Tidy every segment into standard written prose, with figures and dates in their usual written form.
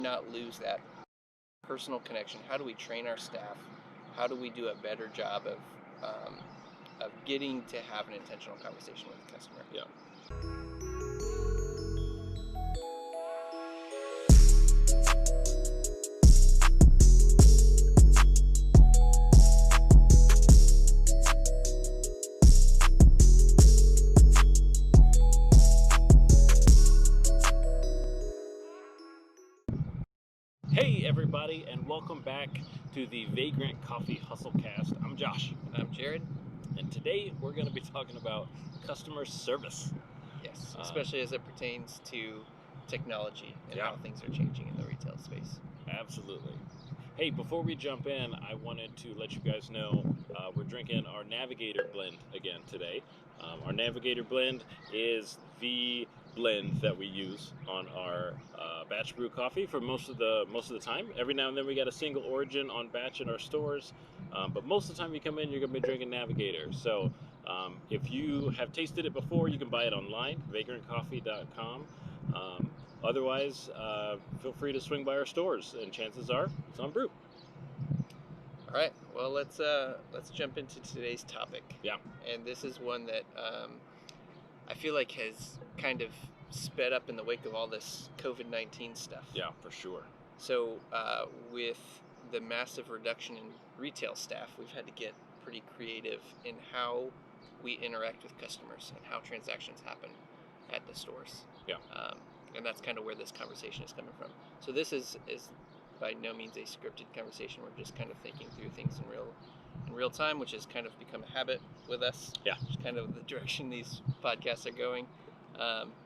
not lose that personal connection? How do we train our staff? How do we do a better job of getting to have an intentional conversation with the customer? Yeah. Hey everybody, and welcome back to the Vagrant Coffee HustleCast. I'm Josh. And I'm Jared. And today we're going to be talking about customer service. Yes, especially as it pertains to technology and how things are changing in the retail space. Absolutely. Hey, before we jump in, I wanted to let you guys know we're drinking our Navigator blend again today. Our Navigator blend is the blend that we use on our batch brew coffee for most of the time. Every now and then we got a single origin on batch in our stores, but most of the time you come in, you're going to be drinking Navigator. So if you have tasted it before, you can buy it online, vagrantcoffee.com. Otherwise, feel free to swing by our stores, and chances are it's on brew. All right, well, let's jump into today's topic. Yeah. And this is one that I feel like has kind of sped up in the wake of all this COVID-19 stuff. Yeah, for sure. So with the massive reduction in retail staff, we've had to get pretty creative in how we interact with customers and how transactions happen at the stores. Yeah. And that's kind of where this conversation is coming from. So this is by no means a scripted conversation. We're just kind of thinking through things in real time, which has kind of become a habit with us. Yeah. It's kind of the direction these podcasts are going.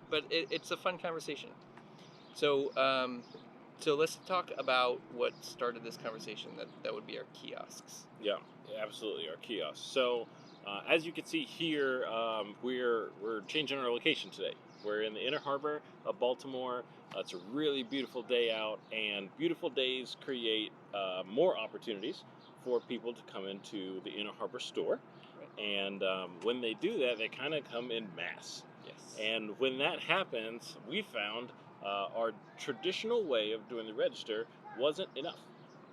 But it's a fun conversation. So let's talk about what started this conversation. That would be our kiosks. Yeah, absolutely, our kiosks. So as you can see here, we're changing our location today. We're in the Inner Harbor of Baltimore. It's a really beautiful day out, and beautiful days create more opportunities for people to come into the Inner Harbor store. Right. And when they do that, they kind of come in mass. Yes. And when that happens, we found our traditional way of doing the register wasn't enough.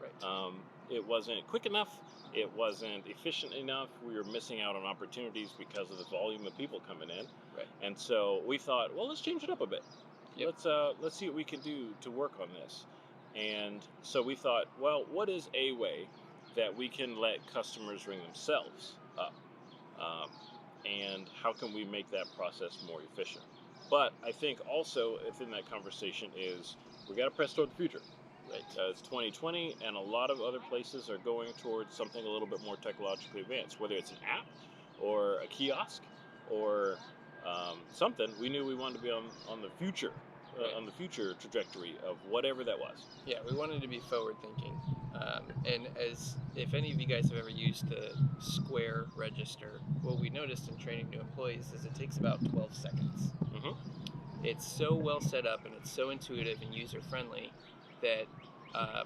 Right. It wasn't quick enough. It wasn't efficient enough. We were missing out on opportunities because of the volume of people coming in. Right. And so we thought, well, let's change it up a bit. Yep. Let's see what we can do to work on this. And so we thought, well, what is a way that we can let customers ring themselves up? And how can we make that process more efficient? But I think also within that conversation is we got to press toward the future. Right. It's 2020, and a lot of other places are going towards something a little bit more technologically advanced, whether it's an app or a kiosk or something. We knew we wanted to be on the future, Right. on the future trajectory of whatever that was. Yeah, we wanted to be forward thinking. And as if any of you guys have ever used the Square register, what we noticed in training new employees is it takes about 12 seconds. Mm-hmm. It's so well set up and it's so intuitive and user friendly that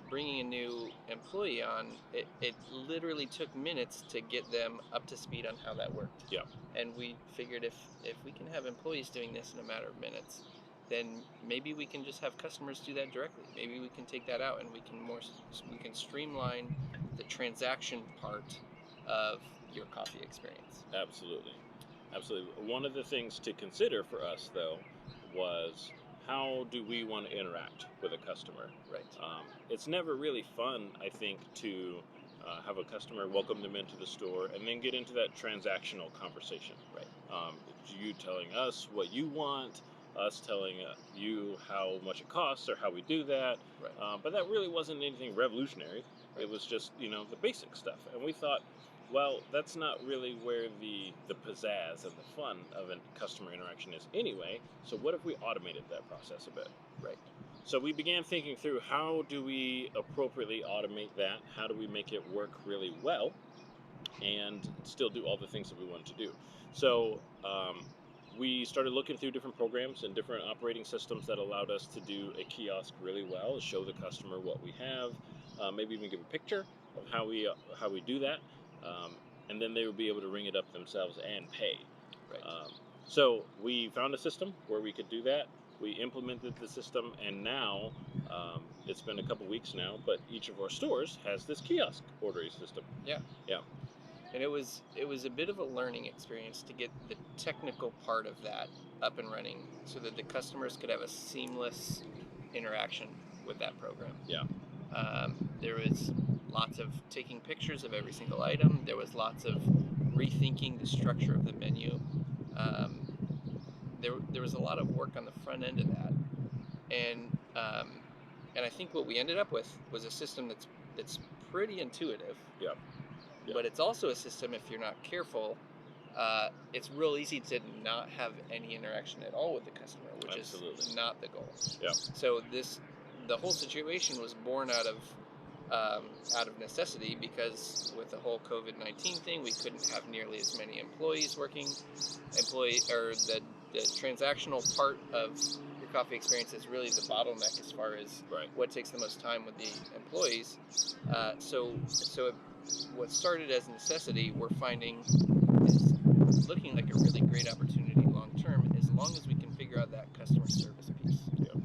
bringing a new employee on, it literally took minutes to get them up to speed on how that worked. Yeah. And we figured if we can have employees doing this in a matter of minutes, then maybe we can just have customers do that directly. Maybe we can take that out and we can streamline the transaction part of your coffee experience. Absolutely. One of the things to consider for us, though, was how do we want to interact with a customer? Right. It's never really fun, I think, to have a customer welcome them into the store and then get into that transactional conversation. Right. You telling us what you want, us telling you how much it costs or how we do that. Right. But that really wasn't anything revolutionary. Right. It was just, the basic stuff. And we thought, well, that's not really where the pizzazz and the fun of a customer interaction is anyway. So what if we automated that process a bit? Right. So we began thinking through how do we appropriately automate that? How do we make it work really well and still do all the things that we wanted to do? So we started looking through different programs and different operating systems that allowed us to do a kiosk really well, show the customer what we have, maybe even give a picture of how we do that, and then they would be able to ring it up themselves and pay. Right. So we found a system where we could do that. We implemented the system, and now it's been a couple weeks now, but each of our stores has this kiosk ordering system. Yeah. Yeah. And it was a bit of a learning experience to get the technical part of that up and running so that the customers could have a seamless interaction with that program. Yeah. There was lots of taking pictures of every single item. There was lots of rethinking the structure of the menu. There was a lot of work on the front end of that, and I think what we ended up with was a system that's pretty intuitive. Yeah. Yeah. But it's also a system, if you're not careful, it's real easy to not have any interaction at all with the customer, which Absolutely. is not the goal. Yeah. So the whole situation was born out of necessity, because with the whole COVID-19 thing, we couldn't have nearly as many employees working. The transactional part of your coffee experience is really the bottleneck as far as right. what takes the most time with the employees. What started as necessity, we're finding is looking like a really great opportunity long term, as long as we can figure out that customer service piece. Yeah.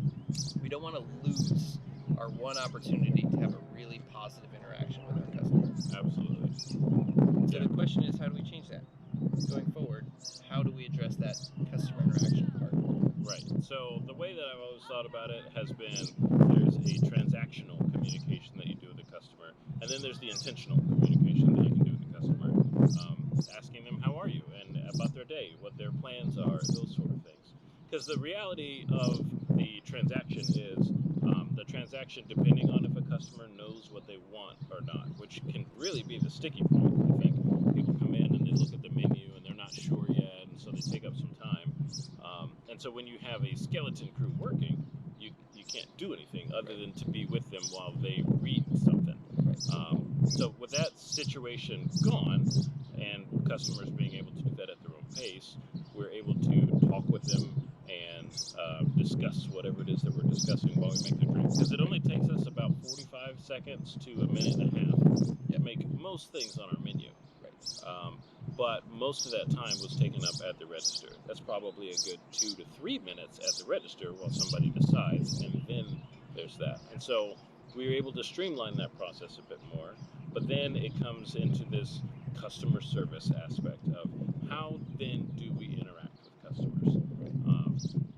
We don't want to lose our one opportunity to have a really positive interaction with our customers. Absolutely. So the question is, how do we change that? Going forward, how do we address that customer interaction part? Right. So the way that I've always thought about it has been, there's a transactional communication that you do with the customer, and then there's the intentional communication that you can do with the customer, asking them how are you and about their day, what their plans are, those sort of things. Because the reality of the transaction is the transaction, depending on if a customer knows what they want or not, which can really be the sticky point. I think people come in and they look at the menu and they're not sure yet, and so they take up some time. And so when you have a skeleton crew working, you can't do anything other than to be with them while they read something. So with that situation gone, and customers being able to do that at their own pace, we're able to talk with them and discuss whatever it is that we're discussing while we make the drink. Because it only takes us about 45 seconds to a minute and a half to make most things on our menu. But most of that time was taken up at the register. That's probably a good 2 to 3 minutes at the register while somebody decides, and then there's that. And so we were able to streamline that process a bit more, but then it comes into this customer service aspect of how then do we interact with customers.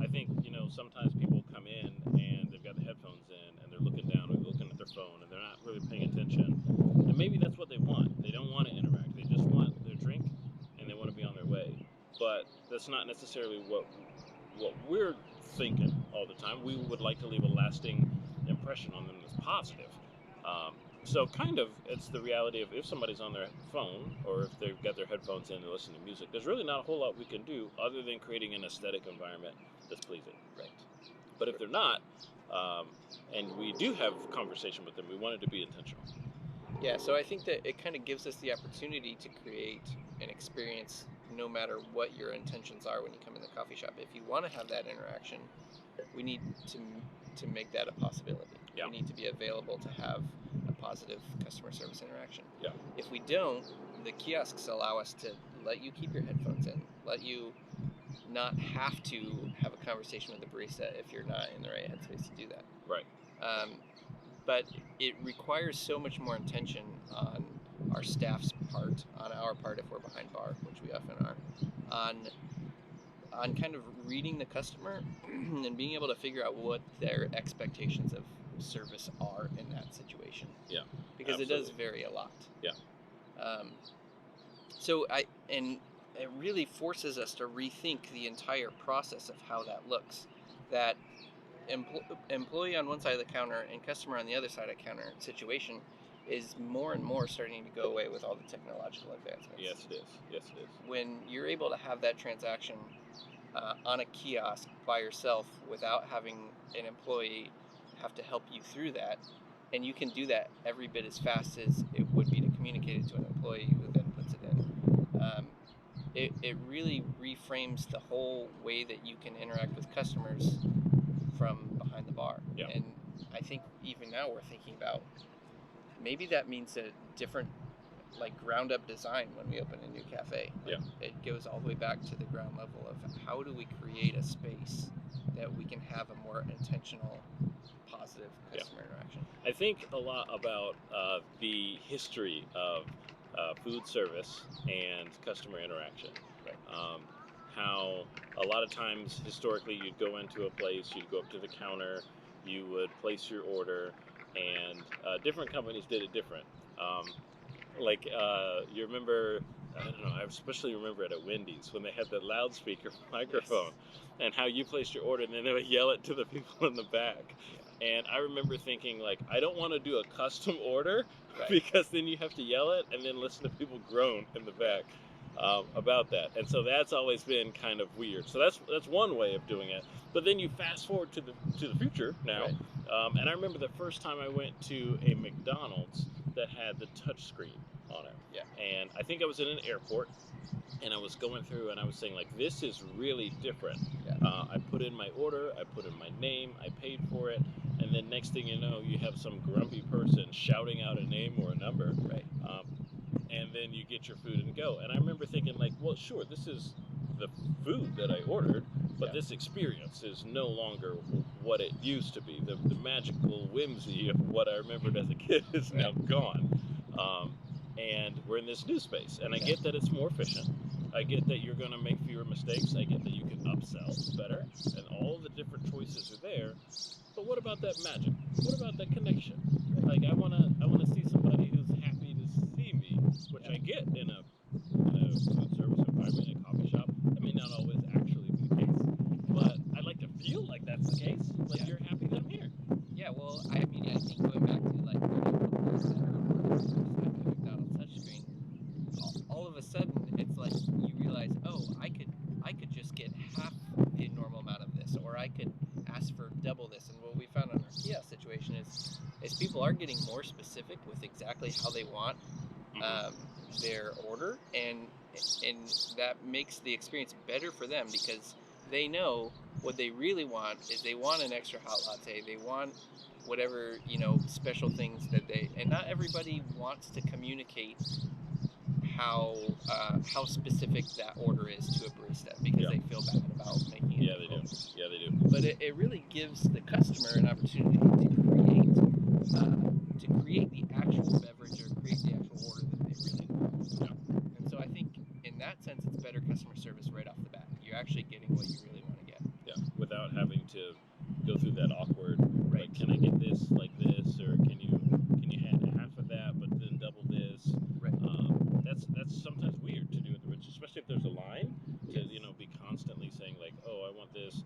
I think, sometimes people come in and they've got the headphones in and they're looking down or looking at their phone and they're not really paying attention. And maybe that's what they want. They don't want to interact. They just want their drink and they want to be on their way. But that's not necessarily what we're thinking all the time. We would like to leave a lasting impression on them that's positive. So kind of, it's the reality of if somebody's on their phone or if they've got their headphones in and listen to music, there's really not a whole lot we can do other than creating an aesthetic environment that's pleasing. Right. But if they're not, and we do have conversation with them, we want it to be intentional. Yeah, so I think that it kind of gives us the opportunity to create an experience no matter what your intentions are when you come in the coffee shop. If you want to have that interaction, we need to make that a possibility. Yeah. We need to be available to have a positive customer service interaction. Yeah. If we don't, the kiosks allow us to let you keep your headphones in, let you not have to have a conversation with the barista if you're not in the right headspace to do that. Right. But it requires so much more attention on our staff's part, on our part if we're behind bar, which we often are, on kind of reading the customer and being able to figure out what their expectations of service are in that situation. Yeah. Because absolutely. It does vary a lot. Yeah. And it really forces us to rethink the entire process of how that looks. That employee on one side of the counter and customer on the other side of the counter situation is more and more starting to go away with all the technological advancements. Yes, it is. Yes, it is. When you're able to have that transaction on a kiosk by yourself without having an employee have to help you through that, and you can do that every bit as fast as it would be to communicate it to an employee who then puts it in. It really reframes the whole way that you can interact with customers from behind the bar. Yeah. And I think even now we're thinking about maybe that means a different ground up design when we open a new cafe. It goes all the way back to the ground level of how do we create a space that we can have a more intentional, positive customer interaction. I think a lot about the history of food service and customer interaction. Right. How a lot of times historically you'd go into a place, you'd go up to the counter, you would place your order, and different companies did it different. You remember, I don't know, I especially remember it at Wendy's when they had the loudspeaker microphone, and how you placed your order and then they would yell it to the people in the back. And I remember thinking, like, I don't want to do a custom order because then you have to yell it and then listen to people groan in the back about that. And so that's always been kind of weird. So that's one way of doing it. But then you fast forward to the future now. And I remember the first time I went to a McDonald's that had the touch screen on it. Yeah. And I think I was in an airport, and I was going through and I was saying, like, this is really different. Yeah. I put in my order, I put in my name, I paid for it, and then next thing you know, you have some grumpy person shouting out a name or a number. Right. And then you get your food and go. And I remember thinking, like, well, sure, this is the food that I ordered, but this experience is no longer what it used to be. The magical whimsy of what I remembered as a kid is now gone. And we're in this new space. And I get that it's more efficient. I get that you're going to make fewer mistakes. I get that you can upsell better. And all the different choices are there. But what about that magic? What about that connection? Like, I want to see somebody who's happy to see me, which I get in a food service environment, in a coffee shop. That may not always actually be the case, but I like to feel like that's the case. Like, you're happy that I'm here. Yeah, well, I mean, I think going back to, like, the McDonald's touchscreen, all of a sudden, it's like you realize, oh, I could just get half the normal amount of this, or I could ask for double this. And what we found in our kiosk situation is people are getting more specific with exactly how they want their order, and that makes the experience better for them, because they know what they really want is they want an extra hot latte, they want whatever, special things that and not everybody wants to communicate how specific that order is to a barista, because they feel bad about making it. Yeah, they do. Yeah, they do. But it really gives the customer an opportunity to create the actual beverage or create the actual order that they really want. Yeah. And so I think in that sense, it's better customer service right off the bat. You're actually getting what you really want to get. Yeah, without having to go through that awkward, like, can I get this like this, or can you have half of that but then double this? Right. That's sometimes weird to do with the rich, especially if there's a line to be constantly saying, like, oh, I want this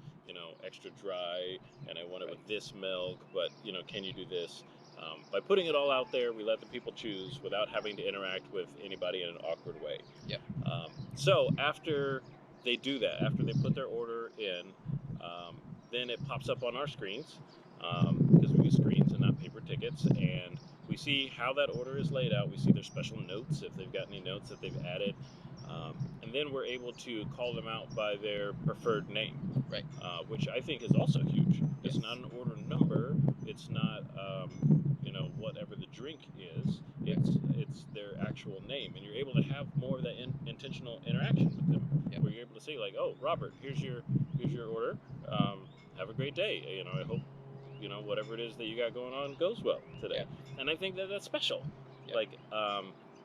extra dry, and I want it with this milk, but can you do this? By putting it all out there, we let the people choose without having to interact with anybody in an awkward way. Yep. So after they do that, after they put their order in, then it pops up on our screens, because we use screens and not paper tickets, and we see how that order is laid out. We see their special notes, if they've got any notes that they've added, and then we're able to call them out by their preferred name, which I think is also huge. It's not an order number. It's not whatever the drink is. It's their actual name, and you're able to have more of that intentional interaction with them, where you're able to say, like, oh, Robert, here's your order. Have a great day. I hope whatever it is that you got going on goes well today. And I think that's special. Like,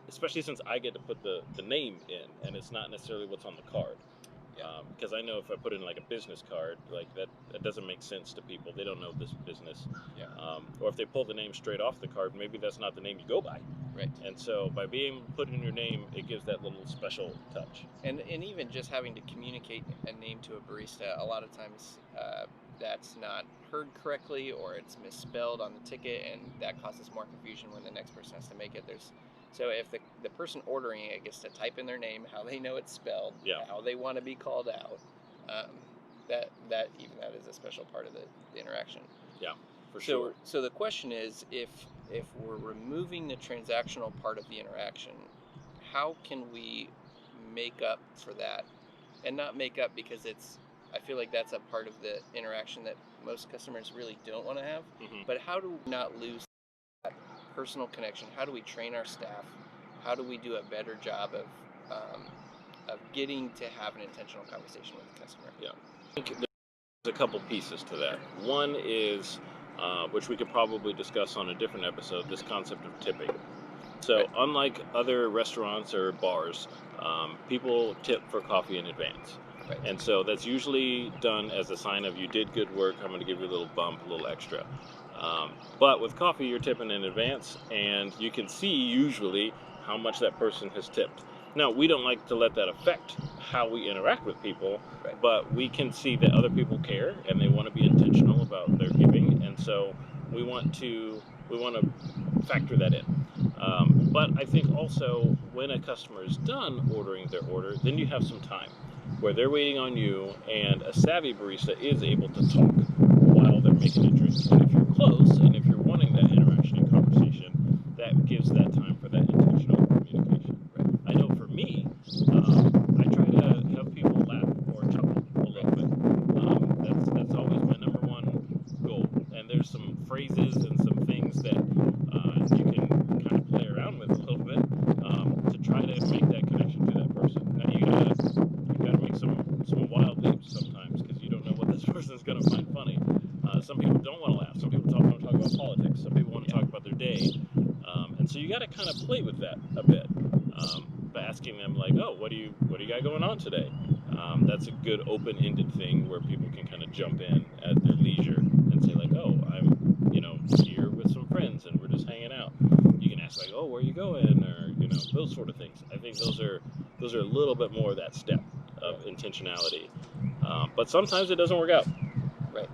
especially since I get to put the name in, and it's not necessarily what's on the card. Because I know if I put in, like, a business card, like, that doesn't make sense to people. They don't know this business. Or if they pull the name straight off the card, maybe that's not the name you go by. Right. And so by being put in your name, it gives that little special touch. And even just having to communicate a name to a barista, a lot of times that's not heard correctly, or it's misspelled on the ticket, and that causes more confusion when the next person has to make it. So if the person ordering it gets to type in their name, how they know it's spelled, how they want to be called out, that is a special part of the interaction. Yeah, for sure. So the question is, if we're removing the transactional part of the interaction, how can we make up for that? And not make up, because I feel like that's a part of the interaction that most customers really don't want to have. But how do we not lose that personal connection? How do we train our staff? How do we do a better job of getting to have an intentional conversation with the customer? Yeah, I think there's a couple pieces to that. One is which we could probably discuss on a different episode, this concept of tipping. So Right. unlike other restaurants or bars, people tip for coffee in advance. Right. And so that's usually done as a sign of you did good work, I'm going to give you a little bump, a little extra. But with coffee, you're tipping in advance, and you can see usually how much that person has tipped. Now, we don't like to let that affect how we interact with people, Right. but we can see that other people care and they want to be intentional about their giving, and so we want to factor that in. But I think also when a customer is done ordering their order, then you have some time where they're waiting on you, and a savvy barista is able to talk while they're making a drink. And if you're close, and if you're wanting that interaction and conversation, that gives that time for that intentional communication. Right. I know for me, I try to have people laugh or chuckle a little bit. That's always my number one goal. And there's some phrases and some things that you can kind of play around with a little bit to try to make that connection to that person. Now you gotta make some wild leaps sometimes because you don't know what this person's gonna find funny. Some people don't want to laugh. Some people want to talk about politics. Some people want to talk about their day. And so you got to kind of play with that a bit by asking them like, "Oh, what do you got going on today?" That's a good open-ended thing where people can kind of jump in at their leisure and say like, "Oh, I'm here with some friends and we're just hanging out." You can ask like, "Oh, where are you going?" or those sort of things. I think those are a little bit more of that step of intentionality. But sometimes it doesn't work out. Right.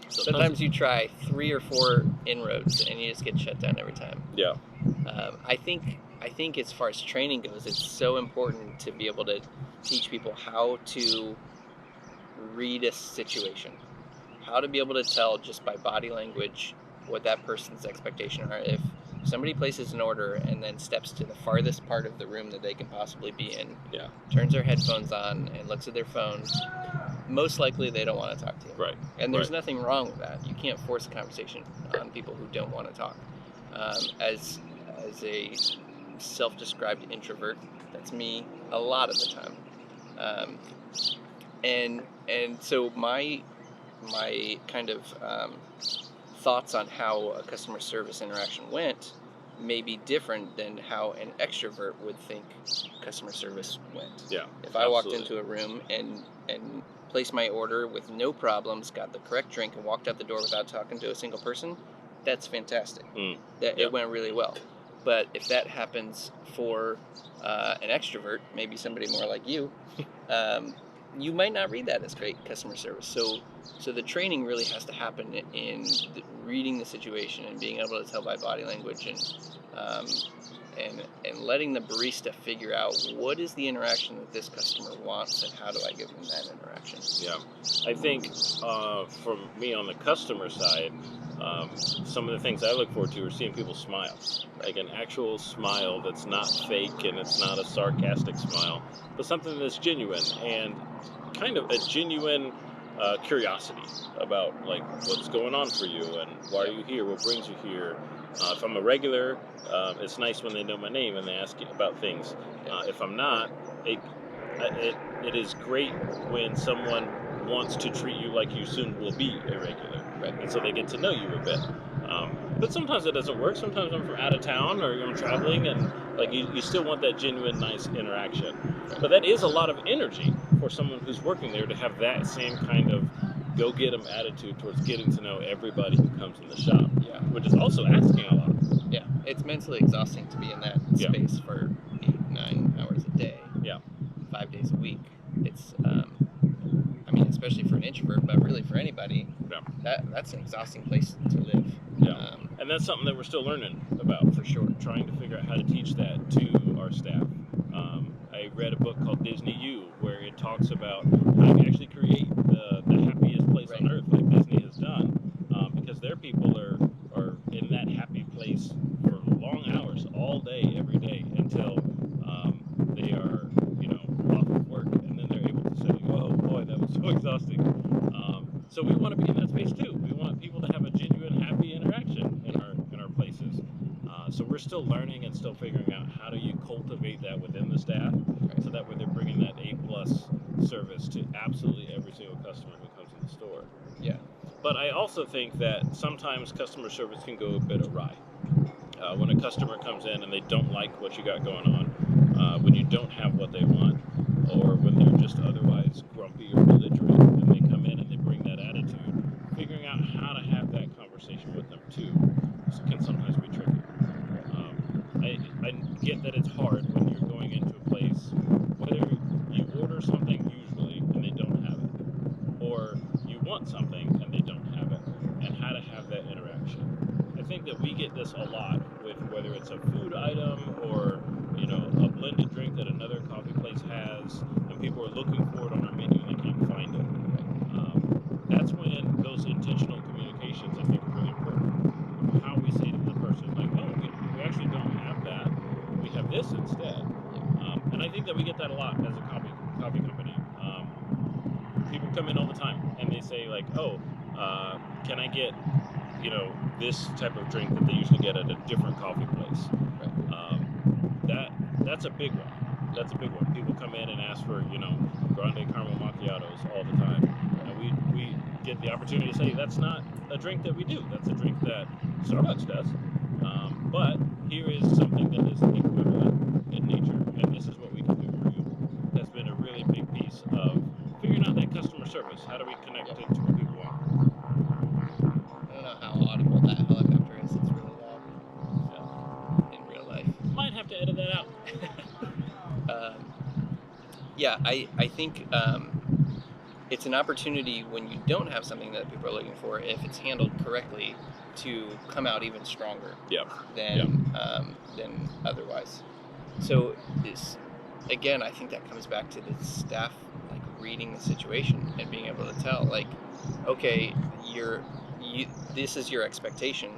Sometimes you try 3 or 4 inroads and you just get shut down every time. Yeah. I think as far as training goes, it's so important to be able to teach people how to read a situation, how to be able to tell just by body language what that person's expectations are. If somebody places an order and then steps to the farthest part of the room that they can possibly be in, turns their headphones on and looks at their phone, most likely they don't want to talk to you. Right. And there's nothing wrong with that. You can't force a conversation on people who don't want to talk. As a self-described introvert, that's me a lot of the time. And so my kind of thoughts on how a customer service interaction went may be different than how an extrovert would think customer service went. Yeah. If I walked into a room and placed my order with no problems, got the correct drink, and walked out the door without talking to a single person, that's fantastic. It went really well. But if that happens for an extrovert, maybe somebody more like you, you might not read that as great customer service. So the training really has to happen in reading the situation and being able to tell by body language and letting the barista figure out what is the interaction that this customer wants and how do I give them that interaction. Yeah, I think for me on the customer side, some of the things I look forward to are seeing people smile, like an actual smile that's not fake and it's not a sarcastic smile, but something that's genuine and kind of a genuine curiosity about like what's going on for you and why are you here, what brings you here. If I'm a regular, it's nice when they know my name and they ask about things. If I'm not, it is great when someone wants to treat you like you soon will be a regular, and so they get to know you a bit. But sometimes it doesn't work. Sometimes I'm from out of town or I'm traveling, and like you still want that genuine, nice interaction. But that is a lot of energy for someone who's working there to have that same kind of go-get-'em attitude towards getting to know everybody who comes in the shop, which is also asking a lot. Yeah, it's mentally exhausting to be in that space for 8-9 hours a day. 5 days a week. It's, I mean, especially for an introvert, but really for anybody, that's an exhausting place to live. And that's something that we're still learning about, for sure, trying to figure out how to teach that to our staff. I read a book called Disney U, where it talks about how to actually create the happiest place on earth, like Disney has done, because their people are in that happy place for long hours, all day, every day, until they are, off of work, and then they're able to say, "Oh boy, that was so exhausting." So we want to be in that space too. We want people to have a genuine, happy interaction in our places. So we're still learning and still figuring out how do you cultivate that within the staff, so that way they're bringing that A+ service to absolutely every single customer who comes in the store. But I also think that sometimes customer service can go a bit awry. When a customer comes in and they don't like what you got going on, when you don't have what they want, or when they're just otherwise grumpy or belligerent, and they come in and they bring that attitude, figuring out how to have that conversation with them too can sometimes be tricky. I get that it's hard when you're going into a place, whether you order something usually and they don't have it, or you want something and they don't have it, and how to have that interaction. I think that we get this a lot with whether it's a food item or a blended drink that another coffee place has, and people are looking for it on our menu and they can't find it. That's when those intentional communications I think are really important. How we say to the person, like, oh, we actually don't have that. We have this instead. And I think that we get that a lot as a coffee company. People come in all the time and they say like, oh, can I get this type of drink that they usually get at a different coffee place? That's a big one. That's a big one. People come in and ask for grande caramel macchiatos all the time, and we get the opportunity to say that's not a drink that we do. That's a drink that Starbucks does. But here is something that is equivalent in nature, and this is what we can do for you. That's been a really big piece of figuring out that customer service. How do we connect it to what people want? I don't know how audible that helicopter is. It's really loud in real life. Might have to edit that out. I think it's an opportunity when you don't have something that people are looking for, if it's handled correctly, to come out even stronger than otherwise. So again, I think that comes back to the staff like reading the situation and being able to tell, like, okay, this is your expectation,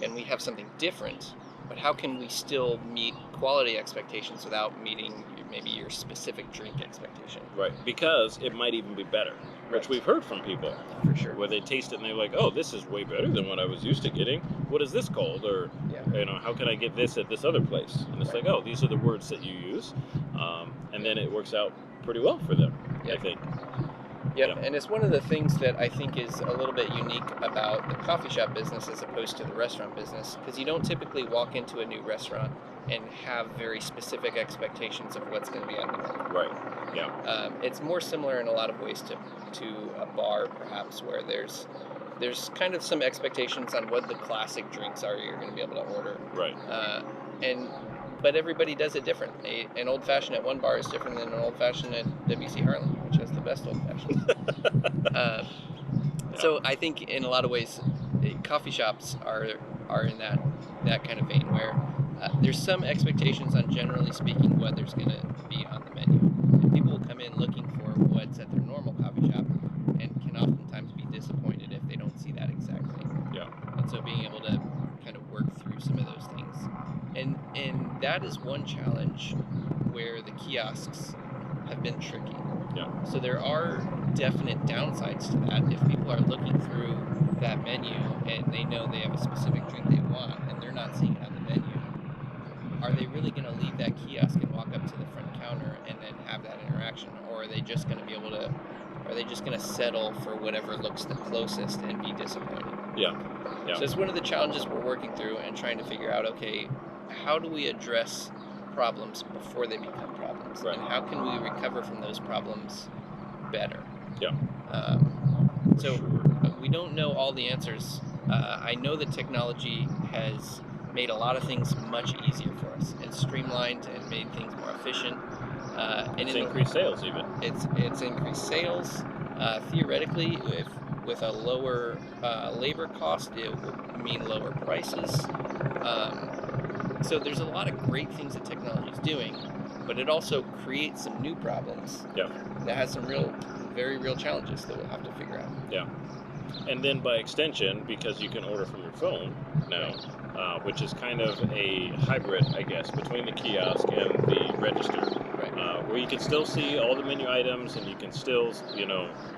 and we have something different. But how can we still meet quality expectations without meeting maybe your specific drink expectation? Right, because it might even be better, which we've heard from people. For sure. Where they taste it and they're like, oh, this is way better than what I was used to getting. What is this called? Or, how can I get this at this other place? And it's like, oh, these are the words that you use. And then it works out pretty well for them, I think. Yeah, and it's one of the things that I think is a little bit unique about the coffee shop business as opposed to the restaurant business, because you don't typically walk into a new restaurant and have very specific expectations of what's going to be on the menu. Right. Yeah. It's more similar in a lot of ways to a bar, perhaps, where there's kind of some expectations on what the classic drinks are you're going to be able to order. Right. But everybody does it different. An old fashioned at one bar is different than an old fashioned at WC Harlan, which has the best old fashioned. So I think in a lot of ways, coffee shops are in that kind of vein where there's some expectations on, generally speaking, what there's going to be on the menu. And people will come in looking for what's at their normal coffee shop and can oftentimes be disappointed if they don't see that exactly. Yeah. And so being able to kind of work through some of those things. And that is one challenge where the kiosks have been tricky. Yeah. So there are definite downsides to that. If people are looking through that menu and they know they have a specific drink they want and they're not seeing it on the menu, are they really going to leave that kiosk and walk up to the front counter and then have that interaction? Or are they just going to settle for whatever looks the closest and be disappointed? Yeah. Yeah. So it's one of the challenges we're working through and trying to figure out, okay, how do we address problems before they become problems? Right. And how can we recover from those problems better? Yeah. So sure. We don't know all the answers. I know that technology has made a lot of things much easier for us and streamlined and made things more efficient. And it's increased sales even. It's increased sales. Theoretically, with a lower labor cost, it will mean lower prices. So there's a lot of great things that technology is doing, but it also creates some new problems that has some very real challenges that we'll have to figure out. Yeah. And then by extension, because you can order from your phone now, which is kind of a hybrid, I guess, between the kiosk and the register, where you can still see all the menu items and you can still,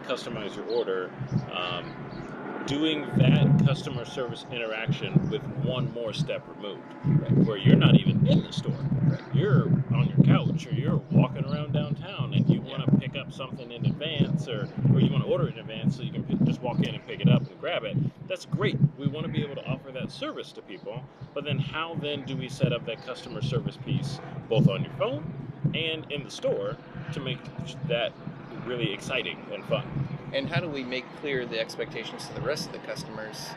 customize your order. Doing that customer service interaction with one more step removed, where you're not even in the store. You're on your couch or you're walking around downtown and you want to pick up up something in advance, or you want to order it in advance so you can just walk in and pick it up and grab it, that's great. We want to be able to offer that service to people. But then how then do we set up that customer service piece both on your phone and in the store to make that really exciting and fun? And how do we make clear the expectations to the rest of the customers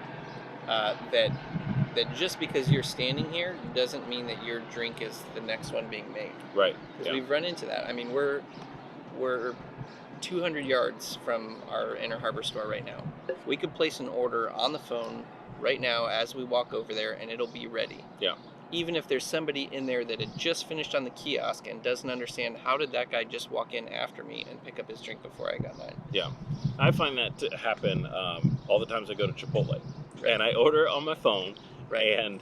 that just because you're standing here doesn't mean that your drink is the next one being made. Right. Because we've run into that. I mean, we're 200 yards from our Inner Harbor store right now. We could place an order on the phone right now as we walk over there, and it'll be ready. Yeah. Even if there's somebody in there that had just finished on the kiosk and doesn't understand how did that guy just walk in after me and pick up his drink before I got mine. Yeah. I find that to happen all the times I go to Chipotle. Right. And I order on my phone, right. And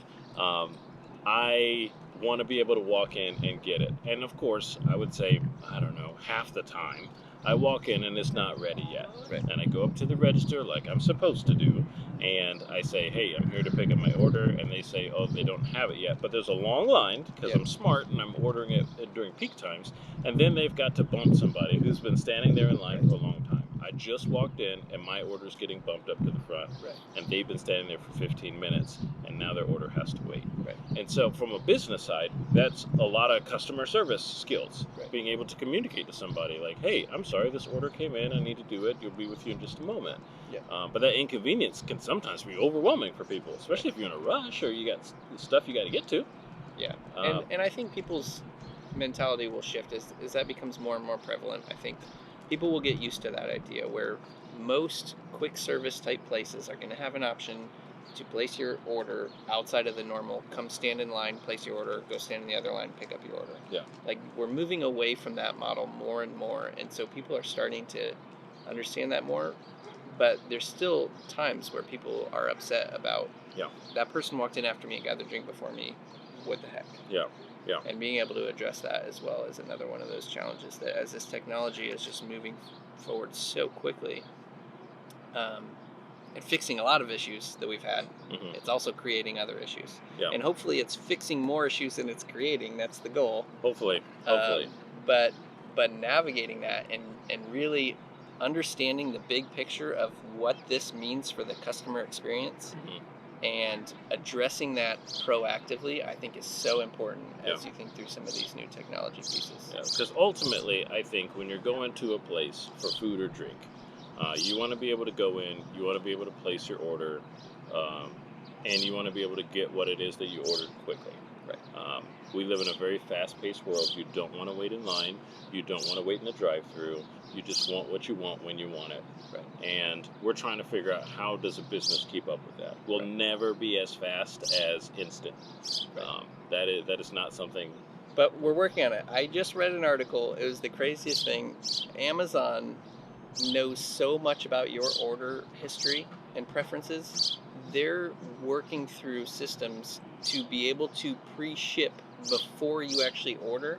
I want to be able to walk in and get it. And of course, I would say, I don't know, half the time, I walk in and it's not ready yet. Right. And I go up to the register like I'm supposed to do, and I say, hey, I'm here to pick up my order, and they say, oh, they don't have it yet. But there's a long line, because I'm smart and I'm ordering it during peak times, and then they've got to bump somebody who's been standing there in line for a long time. I just walked in, and my order's getting bumped up to the front, and they've been standing there for 15 minutes, and now their order has to wait. Right. And so from a business side, that's a lot of customer service skills, being able to communicate to somebody like, hey, I'm sorry, this order came in, I need to do it, you'll be with you in just a moment. Yeah. But that inconvenience can sometimes be overwhelming for people, especially if you're in a rush or you got stuff you got to get to. Yeah, and I think people's mentality will shift as that becomes more and more prevalent. I think people will get used to that idea where most quick service type places are going to have an option to place your order outside of the normal, come stand in line, place your order, go stand in the other line, pick up your order. Yeah. Like, we're moving away from that model more and more, and so people are starting to understand that more, but there's still times where people are upset about, that person walked in after me and got their drink before me, what the heck? Yeah. Yeah. And being able to address that as well is another one of those challenges that as this technology is just moving forward so quickly, and fixing a lot of issues that we've had, it's also creating other issues. Yeah. And hopefully it's fixing more issues than it's creating. That's the goal. Hopefully. But navigating that and really understanding the big picture of what this means for the customer experience, and addressing that proactively, I think, is so important as you think through some of these new technology pieces. Yeah, because ultimately, I think when you're going to a place for food or drink, you want to be able to go in, you want to be able to place your order, and you want to be able to get what it is that you ordered quickly. Right. We live in a very fast-paced world. You don't want to wait in line. You don't want to wait in the drive-thru. You just want what you want when you want it. Right. And we're trying to figure out how does a business keep up with that. We'll never be as fast as instant. Right. That is not something. But we're working on it. I just read an article. It was the craziest thing. Amazon knows so much about your order history and preferences. They're working through systems to be able to pre-ship before you actually order,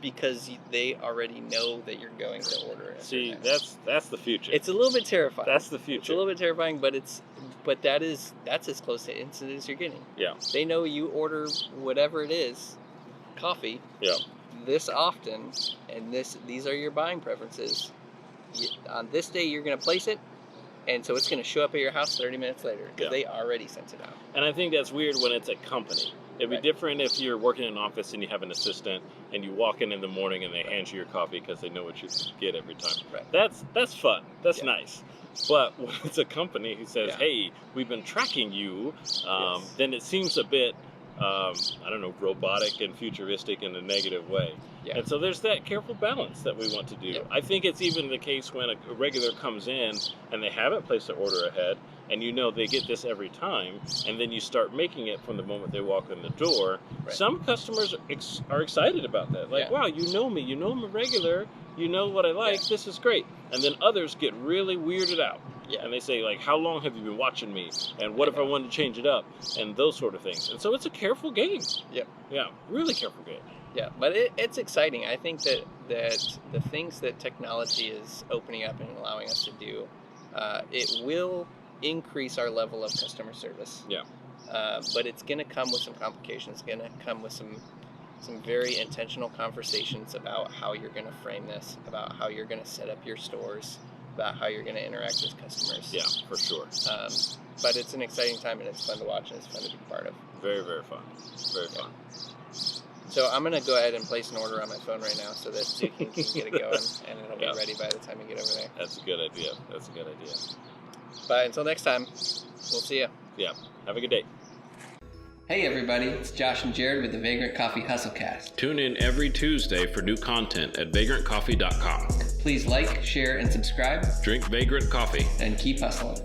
because they already know that you're going to order. See, that's the future. It's a little bit terrifying. That's the future. It's a little bit terrifying, but that's as close to instant as you're getting. Yeah. They know you order whatever it is, coffee. Yeah. This often, and these are your buying preferences. On this day, you're going to place it, and so it's going to show up at your house 30 minutes later because they already sent it out. And I think that's weird when it's a company. It'd be different if you're working in an office and you have an assistant and you walk in the morning and they hand you your coffee because they know what you get every time. Right. That's fun. That's nice. But when it's a company who says, hey, we've been tracking you, then it seems a bit, I don't know, robotic and futuristic in a negative way. Yeah. And so there's that careful balance that we want to do. Yeah. I think it's even the case when a regular comes in and they haven't placed their order ahead, and you know they get this every time, and then you start making it from the moment they walk in the door. Right. Some customers are excited about that. Like, wow, you know me, you know I'm a regular, you know what I like, this is great. And then others get really weirded out. Yeah. And they say, like, how long have you been watching me? And what if I wanted to change it up? And those sort of things. And so it's a careful game. Yep. Yeah, really careful game. Yeah, but it's exciting. I think that the things that technology is opening up and allowing us to do, it will increase our level of customer service. Yeah. But it's going to come with some complications. It's going to come with some very intentional conversations about how you're going to frame this, about how you're going to set up your stores, about how you're going to interact with customers. Yeah, for sure. But it's an exciting time, and it's fun to watch, and it's fun to be part of. Very, very fun. Very fun. So I'm going to go ahead and place an order on my phone right now so that Duke can get it going, and it'll be ready by the time you get over there. That's a good idea. That's a good idea. But until next time, we'll see you. Yeah. Have a good day. Hey everybody, it's Josh and Jared with the Vagrant Coffee HustleCast. Tune in every Tuesday for new content at vagrantcoffee.com. Please like, share, and subscribe. Drink Vagrant Coffee. And keep hustling.